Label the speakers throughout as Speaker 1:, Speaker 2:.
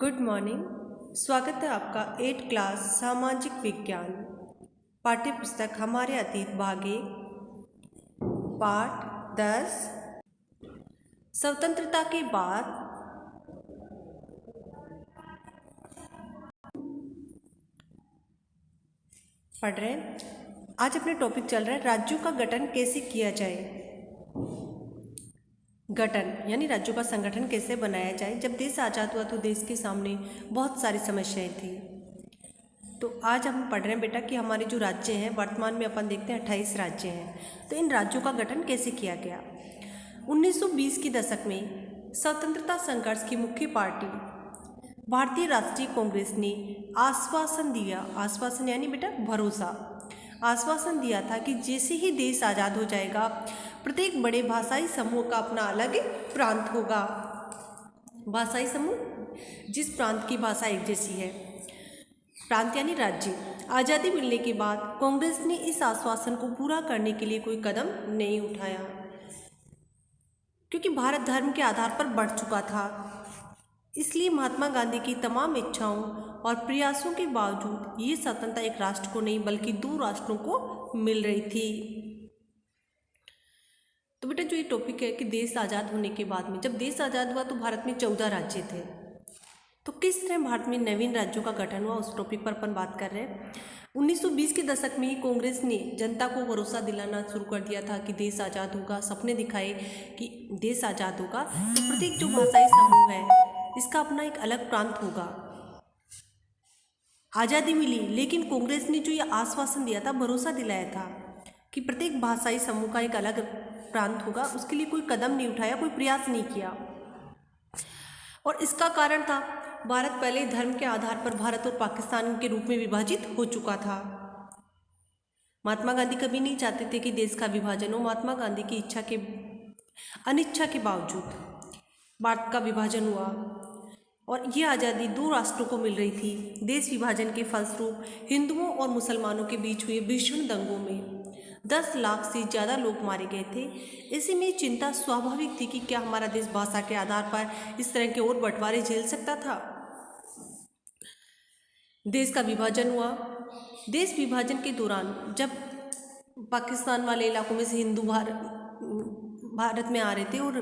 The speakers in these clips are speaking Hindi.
Speaker 1: Good morning. स्वागत है आपका 8 क्लास सामाजिक विज्ञान पाठ्य पुस्तक हमारे अतीत भाग 1 पाठ 10 स्वतंत्रता के बाद। पढ़ रहे हैं। आज अपने टॉपिक चल रहा है राज्यों का गठन कैसे किया जाए। गठन यानी राज्यों का संगठन कैसे बनाया जाए। जब देश आज़ाद हुआ तो देश के सामने बहुत सारी समस्याएं थी। तो आज हम पढ़ रहे हैं बेटा कि हमारे जो राज्य हैं वर्तमान में अपन देखते हैं 28 राज्य हैं। तो इन राज्यों का गठन कैसे किया गया। 1920 के दशक में स्वतंत्रता संघर्ष की मुख्य पार्टी भारतीय राष्ट्रीय कांग्रेस ने आश्वासन दिया, आश्वासन यानी बेटा भरोसा, आश्वासन दिया था कि जैसे ही देश आज़ाद हो जाएगा प्रत्येक बड़े भाषाई समूह का अपना अलग प्रांत होगा। भाषाई समूह जिस प्रांत की भाषा एक जैसी है, प्रांत यानी राज्य। आज़ादी मिलने के बाद कांग्रेस ने इस आश्वासन को पूरा करने के लिए कोई कदम नहीं उठाया, क्योंकि भारत धर्म के आधार पर बढ़ चुका था। इसलिए महात्मा गांधी की तमाम इच्छाओं और प्रयासों के बावजूद ये स्वतंत्रता एक राष्ट्र को नहीं बल्कि 2 राष्ट्रों को मिल रही थी। तो बेटा जो ये टॉपिक है कि देश आज़ाद होने के बाद में, जब देश आज़ाद हुआ तो भारत में 14 राज्य थे। तो किस तरह भारत में नवीन राज्यों का गठन हुआ उस टॉपिक पर अपन बात कर रहे हैं। 1920 के दशक में ही कांग्रेस ने जनता को भरोसा दिलाना शुरू कर दिया था कि देश आज़ाद होगा। सपने दिखाए कि देश आज़ाद होगा तो प्रत्येक जो भाषाई समूह है इसका अपना एक अलग प्रांत होगा। आज़ादी मिली लेकिन कांग्रेस ने जो ये आश्वासन दिया था, भरोसा दिलाया था कि प्रत्येक भाषाई समूह का एक अलग प्रांत होगा, उसके लिए कोई कदम नहीं उठाया, कोई प्रयास नहीं किया। और इसका कारण था भारत पहले धर्म के आधार पर भारत और पाकिस्तान के रूप में विभाजित हो चुका था। महात्मा गांधी कभी नहीं चाहते थे कि देश का विभाजन हो। महात्मा गांधी की अनिच्छा के बावजूद भारत का विभाजन हुआ और ये आज़ादी 2 राष्ट्रों को मिल रही थी। देश विभाजन के फलस्वरूप हिंदुओं और मुसलमानों के बीच हुए भीषण दंगों में 10 लाख से ज़्यादा लोग मारे गए थे। ऐसे में चिंता स्वाभाविक थी कि क्या हमारा देश भाषा के आधार पर इस तरह के और बंटवारे झेल सकता था। देश का विभाजन हुआ। देश विभाजन के दौरान जब पाकिस्तान वाले इलाकों में से हिंदू भारत में आ रहे थे और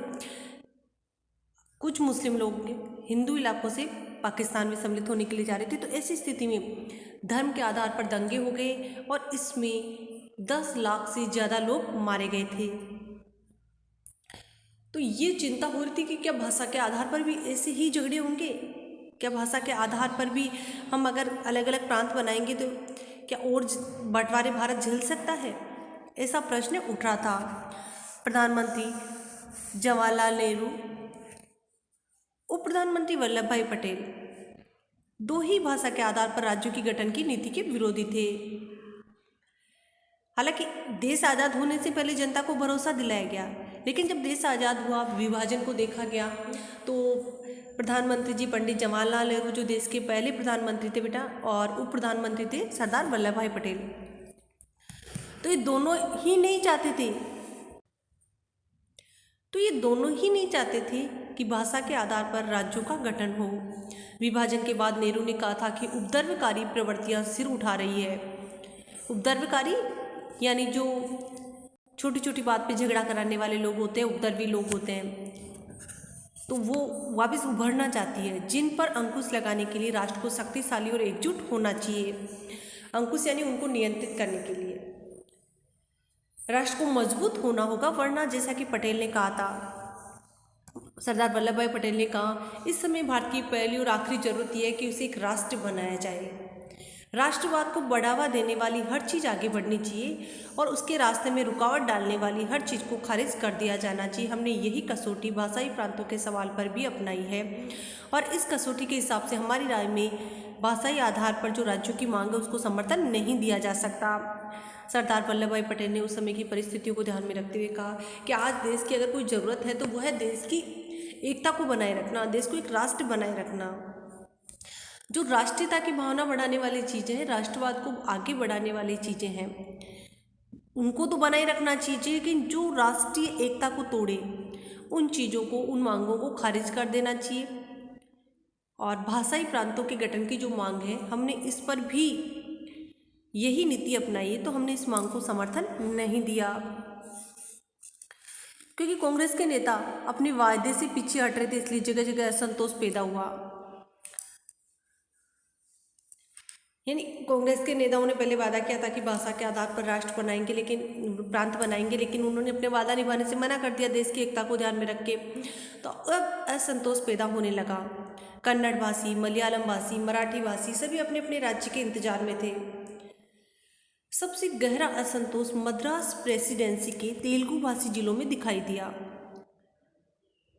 Speaker 1: कुछ मुस्लिम लोग हिंदू इलाकों से पाकिस्तान में सम्मिलित होने के लिए जा रहे थे, तो ऐसी स्थिति में धर्म के आधार पर दंगे हो गए और इसमें 10 लाख से ज़्यादा लोग मारे गए थे। तो ये चिंता हो रही थी कि क्या भाषा के आधार पर भी ऐसे ही झगड़े होंगे, क्या भाषा के आधार पर भी हम अगर अलग अलग प्रांत बनाएंगे तो क्या और बंटवारे भारत झेल सकता है। ऐसा प्रश्न उठ रहा था। प्रधानमंत्री जवाहरलाल नेहरू, उप प्रधानमंत्री वल्लभ भाई पटेल 2 ही भाषा के आधार पर राज्यों की गठन की नीति के विरोधी थे। हालांकि देश आज़ाद होने से पहले जनता को भरोसा दिलाया गया, लेकिन जब देश आज़ाद हुआ, विभाजन को देखा गया, तो प्रधानमंत्री जी पंडित जवाहरलाल नेहरू जो देश के पहले प्रधानमंत्री थे बेटा, और उप प्रधानमंत्री थे सरदार वल्लभ भाई पटेल, तो ये दोनों ही नहीं चाहते थे कि भाषा के आधार पर राज्यों का गठन हो। विभाजन के बाद नेहरू ने कहा था कि उपद्रवकारी प्रवृत्तियां सिर उठा रही है। उपद्रवकारी यानी जो छोटी छोटी बात पे झगड़ा कराने वाले लोग होते हैं, उपद्रवी लोग होते हैं, तो वो वापस उभरना चाहती है, जिन पर अंकुश लगाने के लिए राष्ट्र को शक्तिशाली और एकजुट होना चाहिए। अंकुश यानी उनको नियंत्रित करने के लिए राष्ट्र को मजबूत होना होगा, वरना जैसा कि पटेल ने कहा था, सरदार वल्लभ भाई पटेल ने कहा, इस समय भारत की पहली और आखिरी जरूरत यह है कि उसे एक राष्ट्र बनाया जाए। राष्ट्रवाद को बढ़ावा देने वाली हर चीज़ आगे बढ़नी चाहिए और उसके रास्ते में रुकावट डालने वाली हर चीज़ को खारिज कर दिया जाना चाहिए। हमने यही कसौटी भाषाई प्रांतों के सवाल पर भी अपनाई है और इस कसौटी के हिसाब से हमारी राय में भाषाई आधार पर जो राज्यों की मांग है उसको समर्थन नहीं दिया जा सकता। सरदार वल्लभ भाई पटेल ने उस समय की परिस्थितियों को ध्यान में रखते हुए कहा कि आज देश की अगर कोई ज़रूरत है तो वह है देश की एकता को बनाए रखना, देश को एक राष्ट्र बनाए रखना। जो राष्ट्रीयता की भावना बढ़ाने वाली चीज़ें हैं, राष्ट्रवाद को आगे बढ़ाने वाली चीज़ें हैं, उनको तो बनाए रखना चाहिए, लेकिन जो राष्ट्रीय एकता को तोड़े उन चीज़ों को, उन मांगों को खारिज कर देना चाहिए और भाषाई प्रांतों के गठन की जो मांग है, हमने इस पर भी यही नीति अपनाई है, तो हमने इस मांग को समर्थन नहीं दिया, क्योंकि कांग्रेस के नेता अपने वायदे से पीछे हट रहे थे, इसलिए जगह जगह असंतोष पैदा हुआ। यानी कांग्रेस के नेताओं ने पहले वादा किया था कि भाषा के आधार पर राष्ट्र बनाएंगे, लेकिन प्रांत बनाएंगे, लेकिन उन्होंने अपने वादा निभाने से मना कर दिया, देश की एकता को ध्यान में रख के। तो अब असंतोष पैदा होने लगा। कन्नड़ भाषी, मलयालम भाषी, मराठी भाषी सभी अपने अपने राज्य के इंतजार में थे। सबसे गहरा असंतोष मद्रास प्रेसिडेंसी के तेलुगु भाषी जिलों में दिखाई दिया।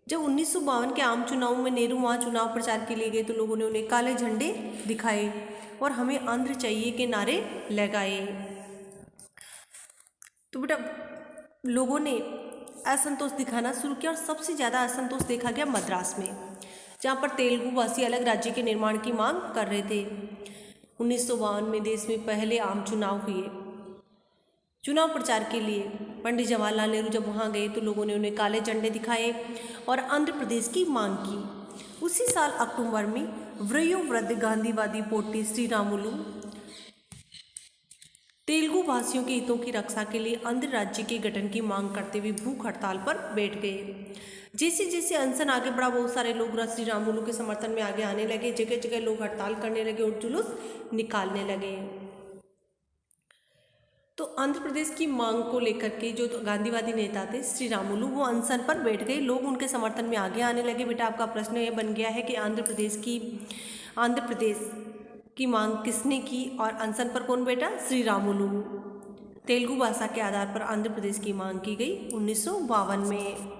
Speaker 1: जब 1952 के आम चुनाव में नेहरू वहाँ चुनाव प्रचार के लिए गए, तो लोगों ने उन्हें काले झंडे दिखाए और हमें आंध्र चाहिए के नारे लगाए। तो बेटा लोगों ने असंतोष दिखाना शुरू किया, और सबसे ज़्यादा असंतोष देखा गया मद्रास में, जहाँ पर तेलुगु भाषी अलग राज्य के निर्माण की मांग कर रहे थे। 1952 में देश में पहले आम चुनाव हुए। चुनाव प्रचार के लिए पंडित जवाहरलाल नेहरू जब वहाँ गए, तो लोगों ने उन्हें काले झंडे दिखाए और आंध्र प्रदेश की मांग की। उसी साल अक्टूबर में वयोवृद्ध गांधीवादी पोटी श्रीरामुलु तेलुगु भाषियों के हितों की रक्षा के लिए आंध्र राज्य के गठन की मांग करते हुए भूख हड़ताल पर बैठ गए। जैसे जैसे अनशन आगे बढ़ा, बहुत सारे लोग श्रीरामुलु के समर्थन में आगे आने लगे। जगह जगह लोग हड़ताल करने लगे और जुलूस निकालने लगे। तो आंध्र प्रदेश की मांग को लेकर के जो गांधीवादी नेता थे श्रीरामुलु, वो अनशन पर बैठ गए। लोग उनके समर्थन में आगे आने लगे। बेटा आपका प्रश्न ये बन गया है कि आंध्र प्रदेश की मांग किसने की और अनशन पर कौन बैठा? श्रीरामुलु। तेलुगु भाषा के आधार पर आंध्र प्रदेश की मांग की गई 1952 में।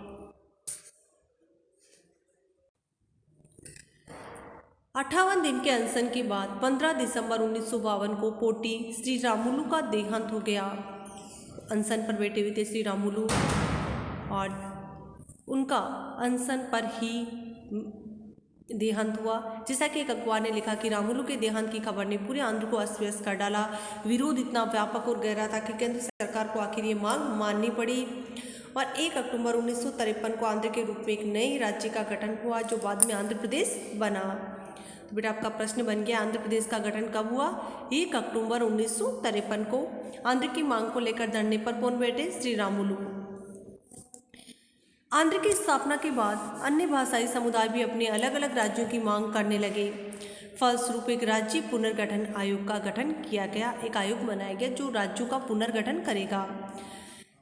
Speaker 1: 58 दिन के अनशन के बाद 15 दिसंबर 1952 को पोटी श्रीरामुलु का देहांत हो गया। अनशन पर बैठे हुए थे श्रीरामुलु और उनका अनशन पर ही देहांत हुआ। जैसा कि एक अखबार ने लिखा कि रामुलु के देहांत की खबर ने पूरे आंध्र को अस्त व्यस्त कर डाला। विरोध इतना व्यापक और गहरा था कि केंद्र सरकार को आखिर ये मांग माननी पड़ी और 1 अक्टूबर 1953 को आंध्र के रूप में एक नए राज्य का गठन हुआ, जो बाद में आंध्र प्रदेश बना। तो बेटा आपका प्रश्न बन गया, आंध्र प्रदेश का गठन कब हुआ? 1 अक्टूबर 1953 को। आंध्र की मांग को लेकर धरने पर कौन बैठे? श्रीरामुलु। आंध्र की स्थापना के बाद अन्य भाषाई समुदाय भी अपने अलग अलग राज्यों की मांग करने लगे। फलस्वरूप एक राज्य पुनर्गठन आयोग का गठन किया गया। एक आयोग बनाया गया जो राज्यों का पुनर्गठन करेगा,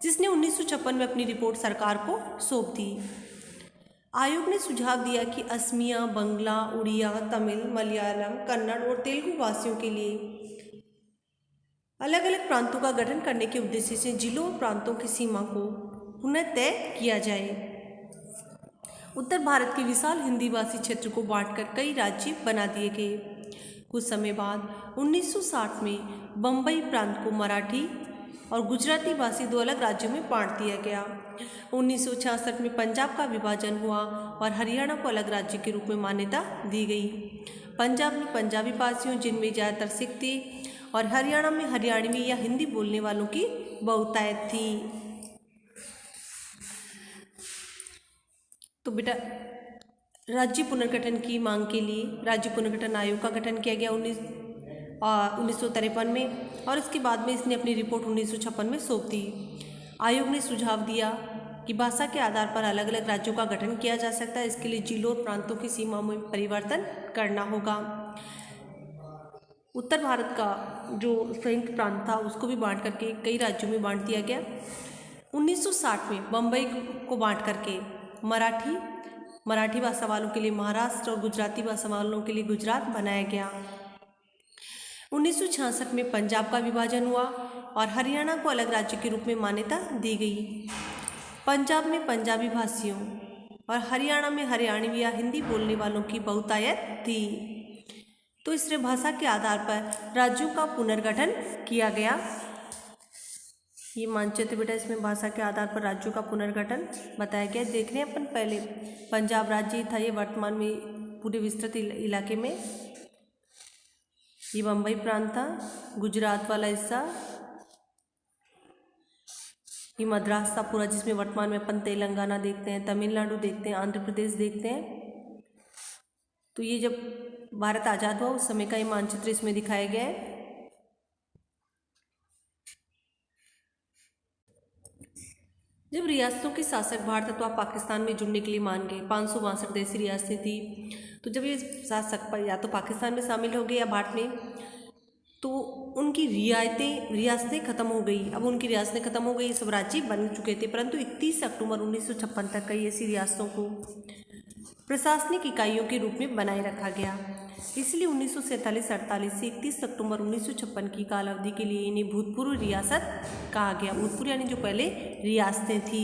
Speaker 1: जिसने 1956 में अपनी रिपोर्ट सरकार को सौंप दी। आयोग ने सुझाव दिया कि असमिया, बंगला, उड़िया, तमिल, मलयालम, कन्नड़ और तेलुगु भाषियों के लिए अलग अलग प्रांतों का गठन करने के उद्देश्य से जिलों और प्रांतों की सीमा को पुनः तय किया जाए। उत्तर भारत के विशाल हिंदी भाषी क्षेत्र को बांटकर कई राज्य बना दिए गए। कुछ समय बाद 1960 में बम्बई प्रांत को मराठी और गुजराती भाषी 2 अलग राज्यों में बांट दिया गया। 1966 में पंजाब का विभाजन हुआ और हरियाणा को अलग राज्य के रूप में मान्यता दी गई। पंजाब में पंजाबी भाषियों, जिनमें ज़्यादातर सिख थे, और हरियाणा में हरियाणवी या हिंदी बोलने वालों की बहुतायत थी। तो बेटा राज्य पुनर्गठन की मांग के लिए राज्य पुनर्गठन आयोग का गठन किया गया 1953 में, और इसके बाद में इसने अपनी रिपोर्ट 1956 में सौंप दी। आयोग ने सुझाव दिया कि भाषा के आधार पर अलग अलग राज्यों का गठन किया जा सकता है। इसके लिए जिलों और प्रांतों की सीमा में परिवर्तन करना होगा। उत्तर भारत का जो संयुक्त प्रांत था उसको भी बांट करके कई राज्यों में बांट दिया गया। 1960 में बम्बई को बांट करके मराठी भाषा वालों के लिए महाराष्ट्र और गुजराती भाषा वालों के लिए गुजरात बनाया गया। 1966 में पंजाब का विभाजन हुआ और हरियाणा को अलग राज्य के रूप में मान्यता दी गई। पंजाब में पंजाबी भाषियों और हरियाणा में हरियाणवी या हिंदी बोलने वालों की बहुतायत थी। तो इससे भाषा के आधार पर राज्यों का पुनर्गठन किया गया। ये मानचित्र बेटा, इसमें भाषा के आधार पर राज्यों का पुनर्गठन बताया गया। देख रहे हैं अपन, पहले पंजाब राज्य था, ये वर्तमान में पूरे विस्तृत इलाके में। ये बम्बई प्रांत था, गुजरात वाला हिस्सा, ये मद्रास था पूरा, जिसमें वर्तमान में अपन तेलंगाना देखते हैं, तमिलनाडु देखते हैं, आंध्र प्रदेश देखते हैं। तो ये जब भारत आज़ाद हुआ उस समय का ये मानचित्र इसमें दिखाया गया है। जब रियासतों के शासक भारत अथवा पाकिस्तान में जुड़ने के लिए मान गए, 562 देशी रियासतें थी, तो जब ये शासक या तो पाकिस्तान में शामिल हो गए या भारत में, तो उनकी रियासतें खत्म हो गई। अब उनकी रियासतें खत्म हो गई, सब राज्य बन चुके थे, परंतु 31 अक्टूबर 1956 तक कई ऐसी रियासतों को प्रशासनिक इकाइयों के रूप में बनाए रखा गया। इसलिए 1947-48 से 31 अक्टूबर 1956 की काल अवधि के लिए इन्हें भूतपूर्व रियासत कहा गया। भूतपूर्व यानी जो पहले रियासतें थी।